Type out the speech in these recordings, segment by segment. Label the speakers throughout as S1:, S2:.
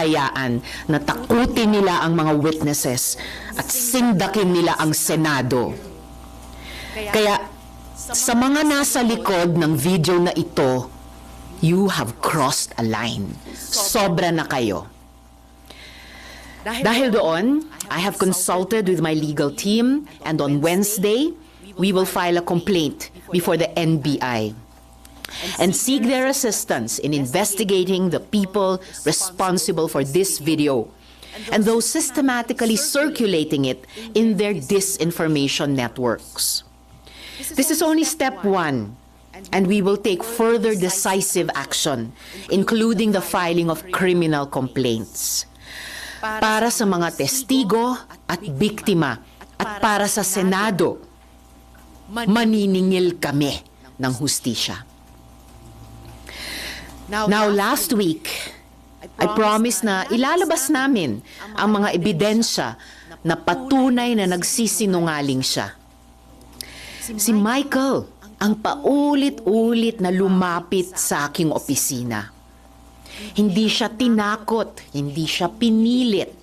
S1: hahayaan na takutin nila ang mga witnesses at sindakin nila ang Senado. Kaya sa mga nasa likod ng video na ito, you have crossed a line. Sobra na kayo. Dahil doon, I have consulted with my legal team, and on Wednesday, we will file a complaint before the NBI and seek their assistance in investigating the people responsible for this video and those systematically circulating it in their disinformation networks. This is only step one, and we will take further decisive action, including the filing of criminal complaints. Para sa mga testigo at biktima at para sa Senado, maniningil kami ng hustisya. Now, last week, I promised na ilalabas namin ang mga ebidensya na patunay na nagsisinungaling siya. Si Michael ang paulit-ulit na lumapit sa aking opisina. Hindi siya tinakot, hindi siya pinilit.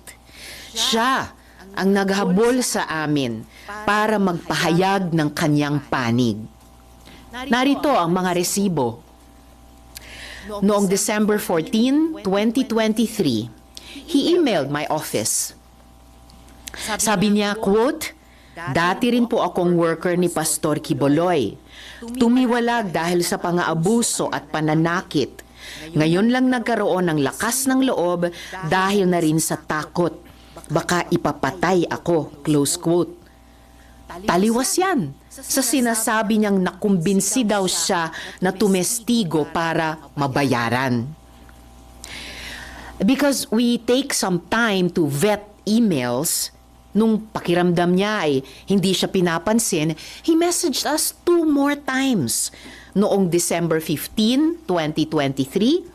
S1: Siya ang naghabol sa amin para magpahayag ng kanyang panig. Narito ang mga resibo. Noong December 14, 2023, he emailed my office. Sabi niya, quote, "Dati rin po akong worker ni Pastor Quiboloy. Tumiwalag dahil sa pang-aabuso at pananakit. Ngayon lang nagkaroon ng lakas ng loob dahil na rin sa takot. Baka ipapatay ako." Close quote. Taliwas yan sa sinasabi niyang nakumbinsi daw siya na tumestigo para mabayaran. Because we take some time to vet emails, nung pakiramdam niya ay hindi siya pinapansin, he messaged us 2 more times noong December 15, 2023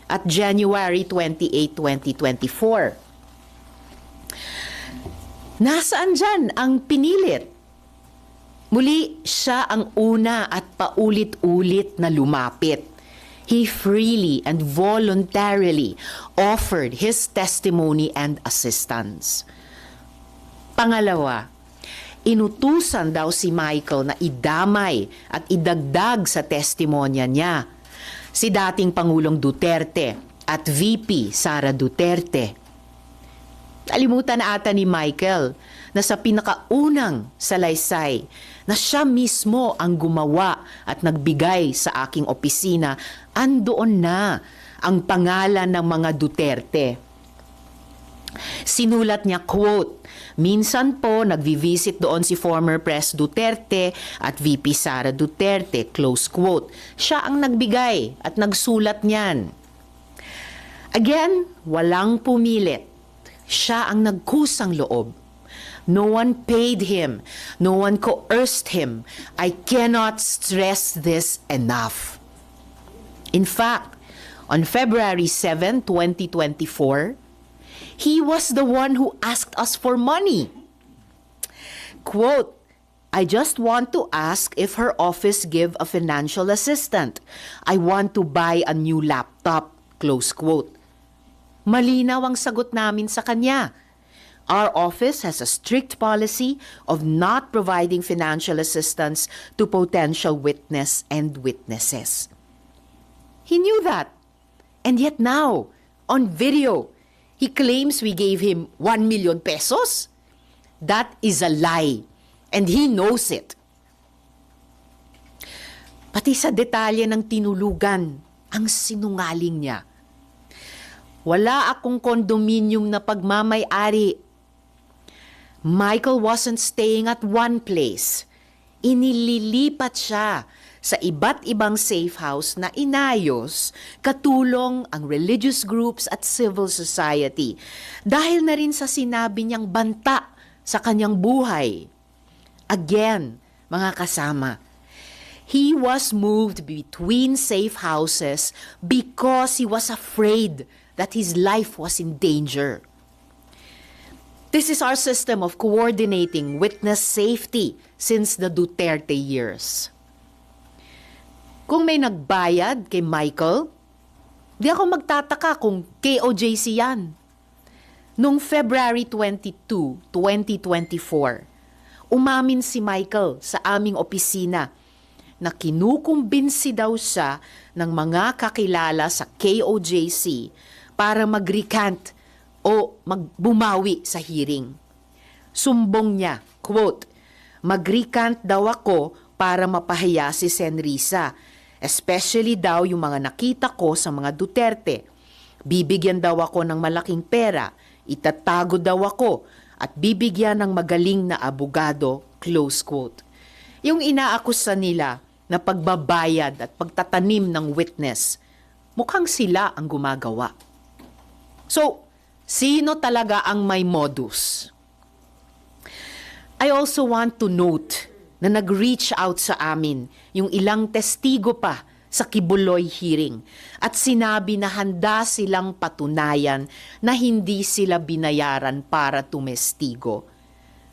S1: at January 28, 2024. Nasaan dyan ang pinilit? Muli, siya ang una at paulit-ulit na lumapit. He freely and voluntarily offered his testimony and assistance. Pangalawa, inutusan daw si Michael na idamay at idagdag sa testimonya niya si dating Pangulong Duterte at VP Sara Duterte. Kalimutan na ata ni Michael na sa pinakaunang salaysay na siya mismo ang gumawa at nagbigay sa aking opisina, andoon na ang pangalan ng mga Duterte. Sinulat niya, quote, "Minsan po nagvi-visit doon si former Pres Duterte at VP Sara Duterte," close quote. Siya ang nagbigay at nagsulat niyan. Again, walang pumilit. Siya ang nagkusang loob. No one paid him. No one coerced him. I cannot stress this enough. In fact, on February 7, 2024, he was the one who asked us for money. Quote, "I just want to ask if her office give a financial assistant. I want to buy a new laptop." Close quote. Malinaw ang sagot namin sa kanya. Our office has a strict policy of not providing financial assistance to potential witness and witnesses. He knew that. And yet now, on video, he claims we gave him 1 million pesos. That is a lie. And he knows it. Pati sa detalye ng tinulugan, ang sinungaling niya. Wala akong kondominium na pagmamay-ari. Michael wasn't staying at one place. Inililipat siya sa iba't ibang safe house na inayos katulong ang religious groups at civil society dahil na rin sa sinabi niyang banta sa kanyang buhay. Again, mga kasama, he was moved between safe houses because he was afraid that his life was in danger. This is our system of coordinating witness safety since the Duterte years. Kung may nagbayad kay Michael, Di ako magtataka kung KOJC yan. Noong February 22, 2024, umamin si Michael sa aming opisina na kinukumbinsi daw siya ng mga kakilala sa KOJC para mag-recant o magbumawi sa hearing. Sumbong niya, quote, "Mag-recant daw ako para mapahiya si Senrisa, especially daw yung mga nakita ko sa mga Duterte. Bibigyan daw ako ng malaking pera, itatago daw ako, at bibigyan ng magaling na abogado," close quote. Yung inaakusa nila na pagbabayad at pagtatanim ng witness, mukhang sila ang gumagawa. So, sino talaga ang may modus? I also want to note na nag-reach out sa amin yung ilang testigo pa sa Kibuloy hearing at sinabi na handa silang patunayan na hindi sila binayaran para tumestigo.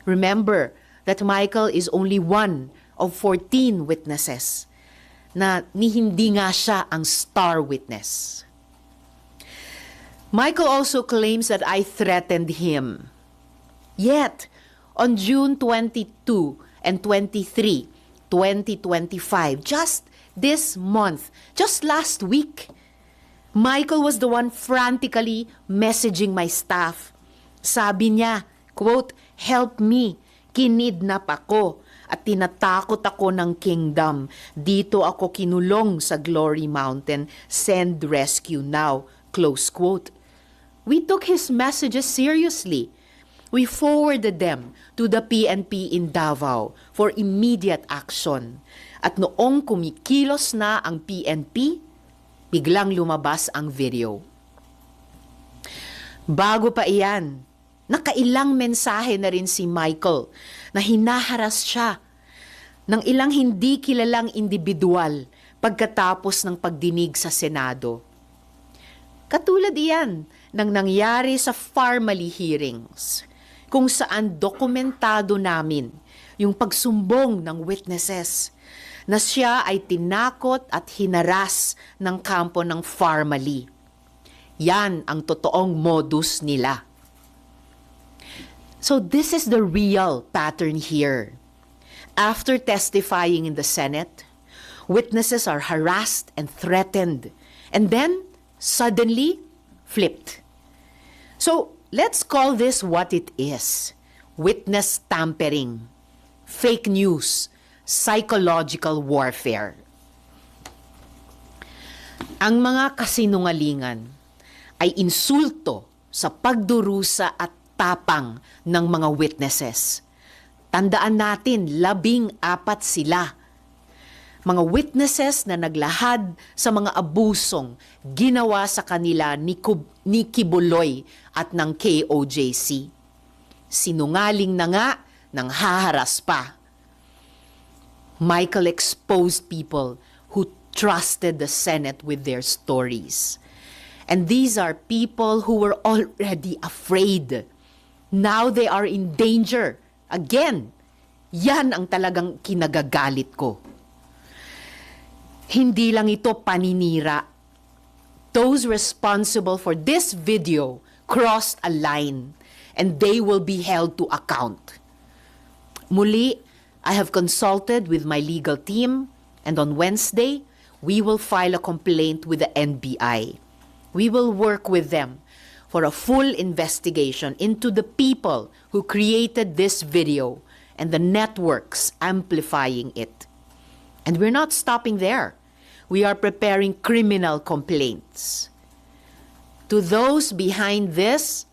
S1: Remember that Michael is only one of 14 witnesses na hindi nga siya ang star witness. Michael also claims that I threatened him. Yet, on June 22 and 23, 2025, just this month, just last week, Michael was the one frantically messaging my staff. Sabi niya, quote, "Help me, kinidnap ako at tinatakot ako ng kingdom. Dito ako kinulong sa Glory Mountain. Send rescue now," close quote. We took his messages seriously. We forwarded them to the PNP in Davao for immediate action. At noong kumikilos na ang PNP, biglang lumabas ang video. Bago pa iyan, nakailang mensahe na rin si Michael na hinaharas siya ng ilang hindi kilalang individual pagkatapos ng pagdinig sa Senado. Katulad iyan ng nangyari sa Farmally hearings, kung saan dokumentado namin yung pagsumbong ng witnesses na siya ay tinakot at hinaras ng kampo ng Farmally. Yan ang totoong modus nila. So this is the real pattern here. After testifying in the Senate, witnesses are harassed and threatened, and then suddenly flipped. So let's call this what it is: witness tampering, fake news, psychological warfare. Ang mga kasinungalingan ay insulto sa pagdurusa at tapang ng mga witnesses. Tandaan natin, 14 sila. Mga witnesses na naglahad sa mga abusong ginawa sa kanila ni Kibuloy at ng KOJC. Sinungaling na nga nang haharas pa. Michael exposed people who trusted the Senate with their stories. And these are people who were already afraid. Now they are in danger. Again, yan ang talagang kinagagalit ko. Hindi lang ito paninira. Those responsible for this video crossed a line and they will be held to account. Muli, I have consulted with my legal team and on Wednesday, we will file a complaint with the NBI. We will work with them for a full investigation into the people who created this video and the networks amplifying it. And we're not stopping there. We are preparing criminal complaints. To those behind this,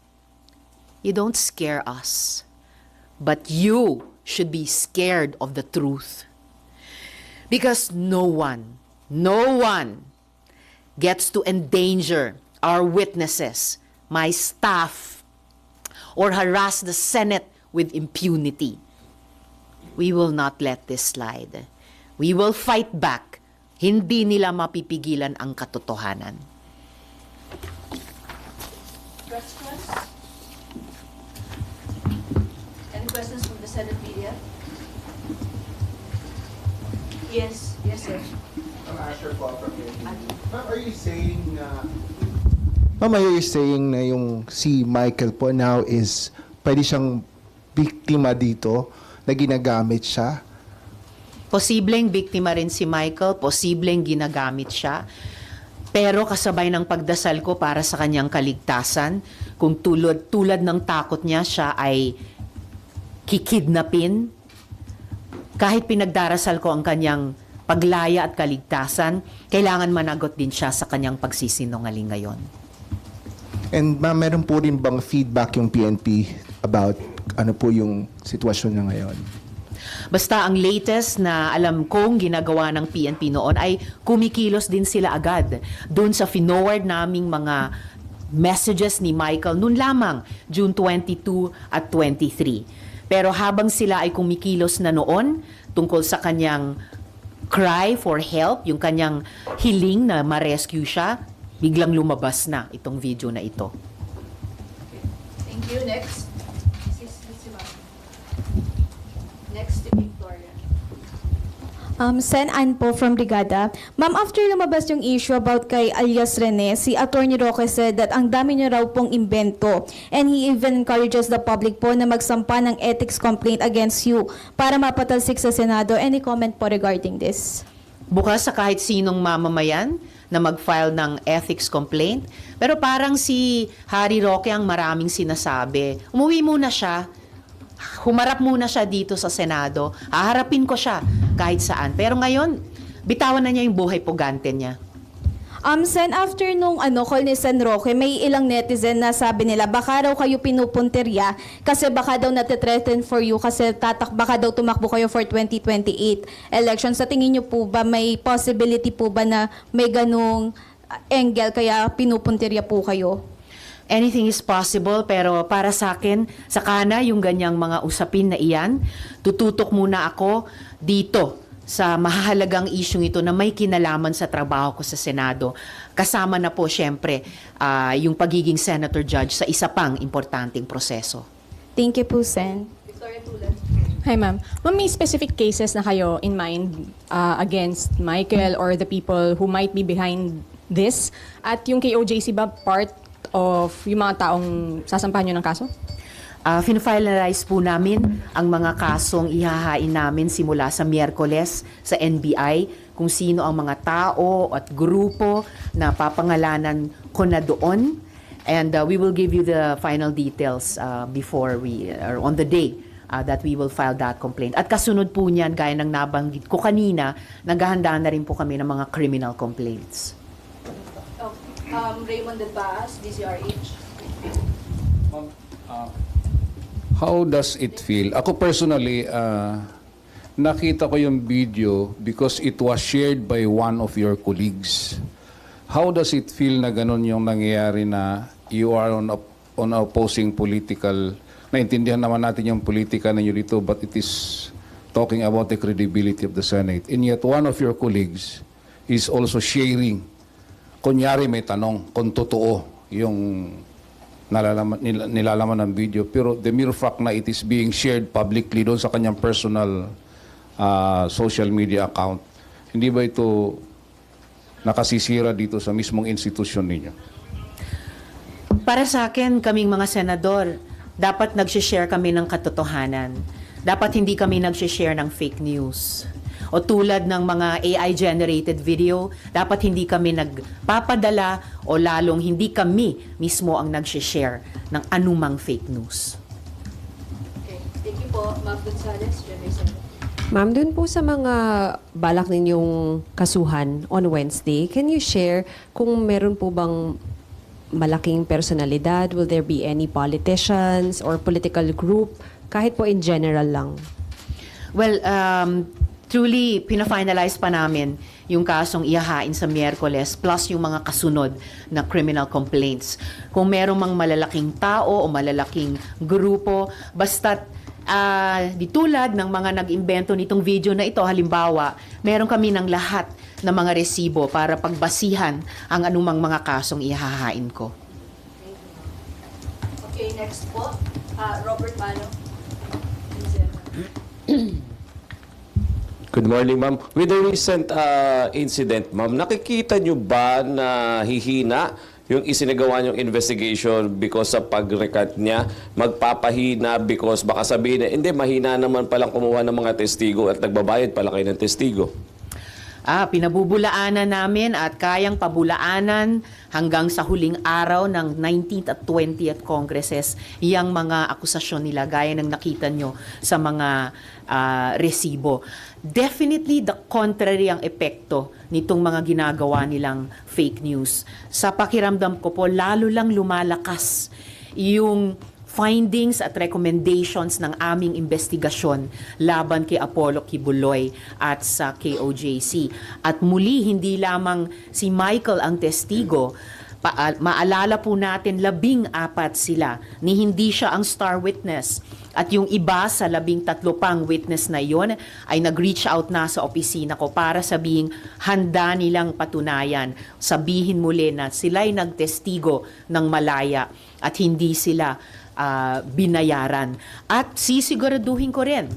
S1: you don't scare us, but you should be scared of the truth. Because no one gets to endanger our witnesses, my staff, or harass the Senate with impunity. We will not let this slide. We will fight back. Hindi nila mapipigilan ang katotohanan.
S2: Questions? Any questions from the Senate media? Yes, sir.
S3: Ma'am Asher po from PNP. Ma'am, are you saying Ma'am, are you saying na yung si Michael po now is pwede siyang biktima dito na ginagamit siya?
S1: Posibleng biktima rin si Michael, posibleng ginagamit siya. Pero kasabay ng pagdasal ko para sa kanyang kaligtasan, kung tulad ng takot niya, siya ay kikidnapin, kahit pinagdarasal ko ang kanyang paglaya at kaligtasan, kailangan managot din siya sa kanyang pagsisinungaling ngayon.
S3: And ma'am, meron po rin bang feedback yung PNP about ano po yung sitwasyon niya ngayon?
S1: Basta ang latest na alam kong ginagawa ng PNP noon ay kumikilos din sila agad doon sa finoward naming mga messages ni Michael noon lamang, June 22 at 23. Pero habang sila ay kumikilos na noon tungkol sa kanyang cry for help, yung kanyang hiling na ma-rescue siya, biglang lumabas na itong video na ito.
S2: Thank you. Next. Si Ma'am. Next, si Victoria.
S4: Sen Ann po from Brigada. Ma'am, after lumabas yung issue about kay alias Rene, si Attorney Roque said that ang dami niya raw pong imbento and he even encourages the public po na magsampa ng ethics complaint against you para mapatalsik sa Senado. Any comment po regarding this?
S1: Bukas sa kahit sinong mamamayan na mag-file ng ethics complaint. Pero parang si Harry Roque ang maraming sinasabi. Umuwi muna siya. Humarap muna siya dito sa Senado. Haharapin ko siya kahit saan. Pero ngayon, bitawan na niya yung buhay pugante niya.
S4: Sen, after nung call ni Sen Roque, may ilang netizen na sabi nila, baka raw kayo pinupunterya kasi baka daw natitreten for you kasi baka daw tumakbo kayo for 2028 elections. Sa tingin niyo po ba, may possibility po ba na may ganung angle kaya pinupunterya po kayo?
S1: Anything is possible, pero para sa akin, saka na yung ganyang mga usapin na iyan, tututok muna ako dito sa mahalagang isyong ito na may kinalaman sa trabaho ko sa Senado. Kasama na po, syempre, yung pagiging Senator Judge sa isa pang importanteng proseso.
S4: Thank you po, Sen.
S2: Victoria Tulan.
S5: Hi, ma'am. Ma'am, may specific cases na kayo in mind against Michael or the people who might be behind this? At yung kay OJC ba part of yung mga taong sasampahan nyo ng kaso?
S1: Finalize po namin ang mga kasong ihahain namin simula sa Miyerkules sa NBI, kung sino ang mga tao at grupo na papangalanan ko na doon. And we will give you the final details before or on the day that we will file that complaint. At kasunod po niyan, gaya ng nabanggit ko kanina, naghahanda na rin po kami ng mga criminal complaints.
S2: Raymond Delbaas, DCRH.
S6: How does it feel? Ako personally, nakita ko yung video because it was shared by one of your colleagues. How does it feel na ganun yung nangyayari na you are on opposing political, naintindihan naman natin yung politika ninyo dito, but it is talking about the credibility of the Senate. And yet one of your colleagues is also sharing, kunyari may tanong kung totoo yung nilalaman ng video, pero the mere fact na it is being shared publicly doon sa kanyang personal social media account, hindi ba ito nakasisira dito sa mismong institusyon ninyo?
S1: Para sa akin, kaming mga senador, dapat nag-share kami ng katotohanan. Dapat hindi kami nag-share ng fake news. O tulad ng mga AI-generated video, dapat hindi kami nagpapadala o lalong hindi kami mismo ang nag-share ng anumang fake news.
S2: Okay. Thank you po, Ma'am Gonzales, General Senate.
S7: Ma'am, dun po sa mga balak ninyong kasuhan on Wednesday, can you share kung meron po bang malaking personalidad? Will there be any politicians or political group? Kahit po in general lang.
S1: Well, truly, pina-finalize pa namin yung kasong ihahain sa Miyerkules plus yung mga kasunod na criminal complaints. Kung merong mang malalaking tao o malalaking grupo, basta't di tulad ng mga nag-imbento nitong video na ito, halimbawa, meron kami ng lahat ng mga resibo para pagbasihan ang anumang mga kasong ihahain ko.
S2: Okay, next po, Robert Mano.
S8: Good morning, ma'am. With the recent incident, ma'am, nakikita nyo ba na hihina yung isinagawa niyong investigation because sa pag-recant niya, magpapahina because baka sabihin na, hindi, mahina naman palang kumuha ng mga testigo at nagbabayad pala kayo ng testigo?
S1: Pinabubulaanan namin at kayang pabulaanan hanggang sa huling araw ng 19th at 20th Congresses yung mga akusasyon nila gaya ng nakita nyo sa mga resibo. Definitely the contrary ang epekto nitong mga ginagawa nilang fake news. Sa pakiramdam ko po, lalo lang lumalakas yung findings at recommendations ng aming investigasyon laban kay Apollo Kibuloy at sa KOJC. At muli, hindi lamang si Michael ang testigo. Maalala po natin, 14 sila, ni hindi siya ang star witness. At yung iba sa 13 pang witness na yon ay nag-reach out na sa opisina ko para sabihing handa nilang patunayan. Sabihin muli na sila'y nagtestigo ng malaya at hindi sila binayaran. At sisiguraduhin ko rin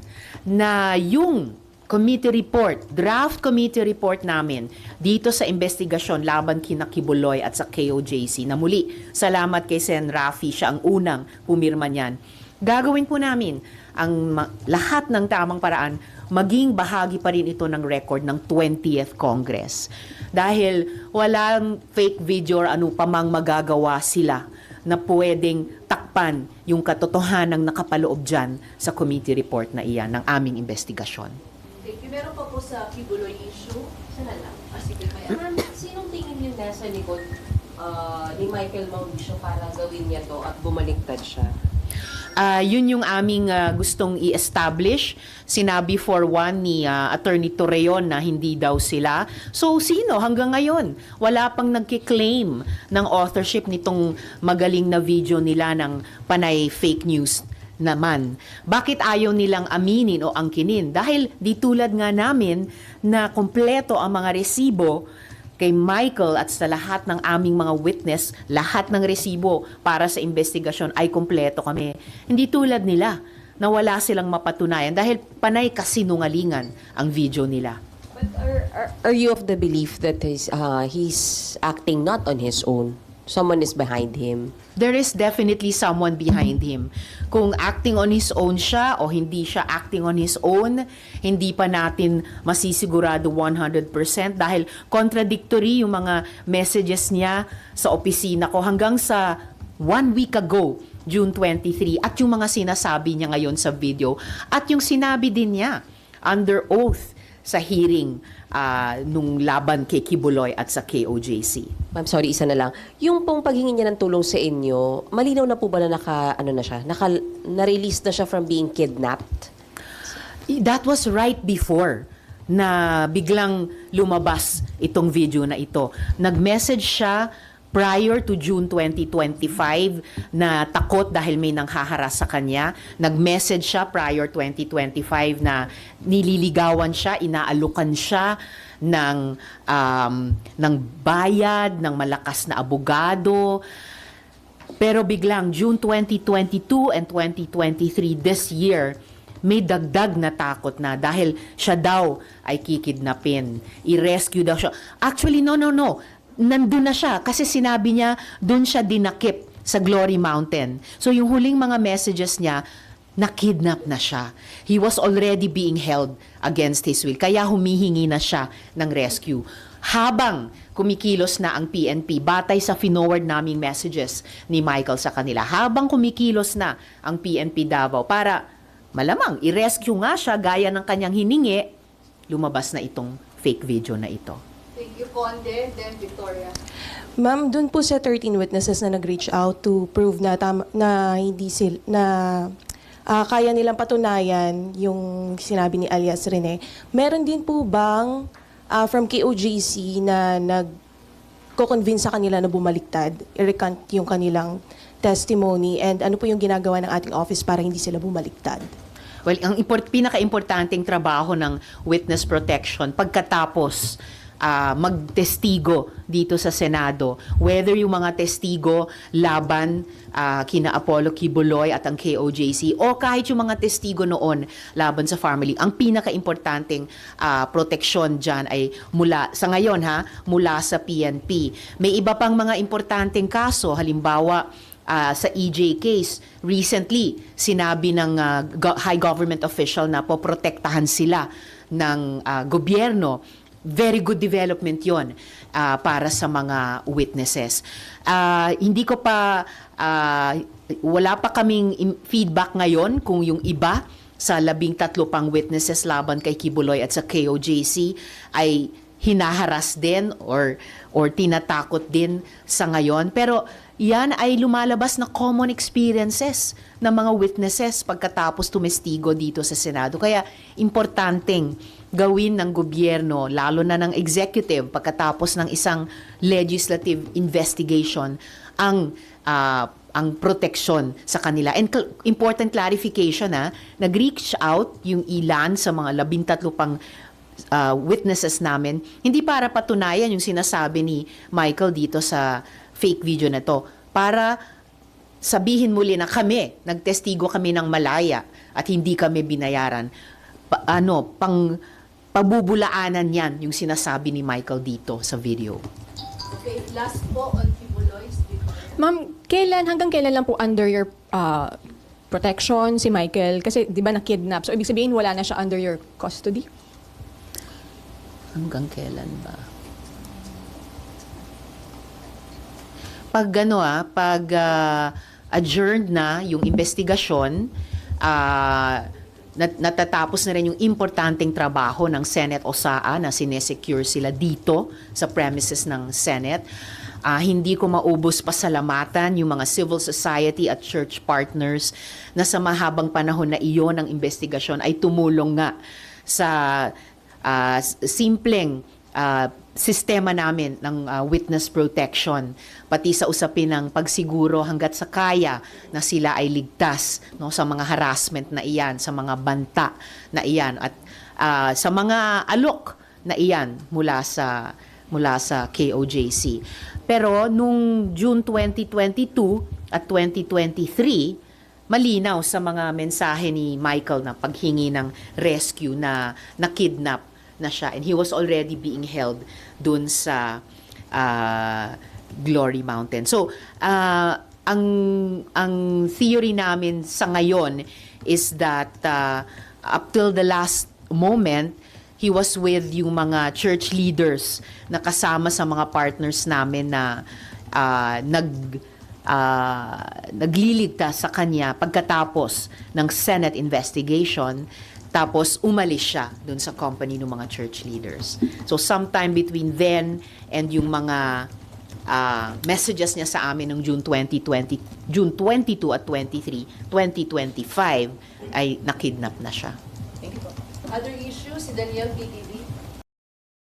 S1: na yung committee report, draft committee report namin dito sa investigasyon laban kina Kibuloy at sa KOJC, na muli, salamat kay Sen. Rafi, siya ang unang pumirma niyan. Gagawin po namin ang lahat ng tamang paraan, maging bahagi pa rin ito ng record ng 20th Congress. Dahil walang fake video or ano pa mang magagawa sila na pwedeng takpan yung katotohanang nakapaloob dyan sa committee report na iyan ng aming investigasyon.
S9: Thank you. Meron pa po sa Kibuloy issue. Sana lang. Sige, kaya. Ma'am, sinong tingin niyo nasa likod ni Michael Mauricio para gawin niya to at bumaliktad siya?
S1: Yun yung aming gustong i-establish. Sinabi for one ni Attorney Torreon na hindi daw sila. So, sino? Hanggang ngayon, wala pang nagkiklaim ng authorship nitong magaling na video nila ng panay fake news naman. Bakit ayaw nilang aminin o angkinin? Dahil di tulad nga namin na kompleto ang mga resibo kay Michael at sa lahat ng aming mga witness, lahat ng resibo para sa investigasyon ay kompleto kami. Hindi tulad nila na wala silang mapatunayan dahil panay kasinungalingan ang video nila.
S9: But are you of the belief that he's acting not on his own? Someone is behind him?
S1: There is definitely someone behind him. Kung acting on his own siya o hindi siya acting on his own, hindi pa natin masisigurado 100% dahil contradictory yung mga messages niya sa opisina ko hanggang sa 1 week ago, June 23, at yung mga sinasabi niya ngayon sa video at yung sinabi din niya under oath sa hearing nung laban kay Kibuloy at sa KOJC.
S9: Ma'am, sorry, isa na lang. Yung pong paghingi niya ng tulong sa inyo, malinaw na po ba na na-release na siya from being kidnapped?
S1: That was right before na biglang lumabas itong video na ito. Nag-message siya prior to June 2025 na takot dahil may nanghaharas sa kanya. Nag-message siya prior 2025 na nililigawan siya, inaalukan siya ng bayad, ng malakas na abogado. Pero biglang June 2022 and 2023 this year, may dagdag na takot na dahil siya daw ay kikidnapin. I-rescue daw siya. Actually, no. Nandun na siya kasi sinabi niya doon siya dinakip sa Glory Mountain. So yung huling mga messages niya, nakidnap na siya. He was already being held against his will. Kaya humihingi na siya ng rescue. Habang kumikilos na ang PNP, batay sa finoward naming messages ni Michael sa kanila, habang kumikilos na ang PNP Davao para malamang i-rescue nga siya gaya ng kanyang hiningi, lumabas na itong fake video na ito.
S2: Thank you, Conde. Then Victoria.
S5: Ma'am, dun po sa 13 witnesses na nag-reach out to prove na hindi kaya nilang patunayan yung sinabi ni alias Rene. Meron din po bang from KOJC na nag-convince sa kanila na bumaliktad, i-recant yung kanilang testimony, and ano po yung ginagawa ng ating office para hindi sila bumaliktad?
S1: Well, ang pinaka-importanting trabaho ng witness protection pagkatapos magtestigo dito sa Senado. Whether yung mga testigo laban kina Apollo Kibuloy at ang KOJC o kahit yung mga testigo noon laban sa family, ang pinaka-importanting proteksyon dyan ay mula sa PNP. May iba pang mga importanteng kaso, halimbawa sa EJ case, recently, sinabi ng high government official na poprotektahan sila ng gobyerno. Very good development yon para sa mga witnesses. Hindi ko pa, wala pa kaming feedback ngayon kung yung iba sa 13 pang witnesses laban kay Kibuloy at sa KOJC ay hinaharas din or tinatakot din sa ngayon. Pero yan ay lumalabas na common experiences ng mga witnesses pagkatapos tumestigo dito sa Senado. Kaya importanteng gawin ng gobyerno, lalo na ng executive, pagkatapos ng isang legislative investigation, ang proteksyon sa kanila. And important clarification, nag-reach out yung ilan sa mga 13 pang witnesses namin, hindi para patunayan yung sinasabi ni Michael dito sa fake video na to, para sabihin muli na nagtestigo kami ng malaya at hindi kami binayaran. Pabubulaanan yan yung sinasabi ni Michael dito sa video.
S9: Okay, last po on Kibuloy's
S5: Ma'am, hanggang kailan lang po under your protection si Michael? Kasi di ba na-kidnap? So ibig sabihin wala na siya under your custody?
S1: Hanggang kailan ba? Pag adjourned na yung investigasyon, natatapos na rin yung importanteng trabaho ng Senate OSAA na sinesecure sila dito sa premises ng Senate. Hindi ko maubos pasalamatan yung mga civil society at church partners na sa mahabang panahon na iyon ng investigasyon ay tumulong nga sa simpleng sistema namin ng witness protection, pati sa usapin ng pagsiguro hanggat sa kaya na sila ay ligtas sa mga harassment na iyan, sa mga banta na iyan, at sa mga alok na iyan mula sa KOJC. Pero nung June 2022 at 2023, malinaw sa mga mensahe ni Michael na paghingi ng rescue na nakidnap na siya, and he was already being held dun sa Glory Mountain. So, ang theory namin sa ngayon is that up till the last moment, he was with yung mga church leaders na kasama sa mga partners namin na nagliligtas sa kanya pagkatapos ng Senate investigation. Tapos umalis siya dun sa company ng mga church leaders. So sometime between then and yung mga messages niya sa amin ng June 22 at 23, 2025 ay nakidnap na siya.
S9: Other issues, si Daniel PTV.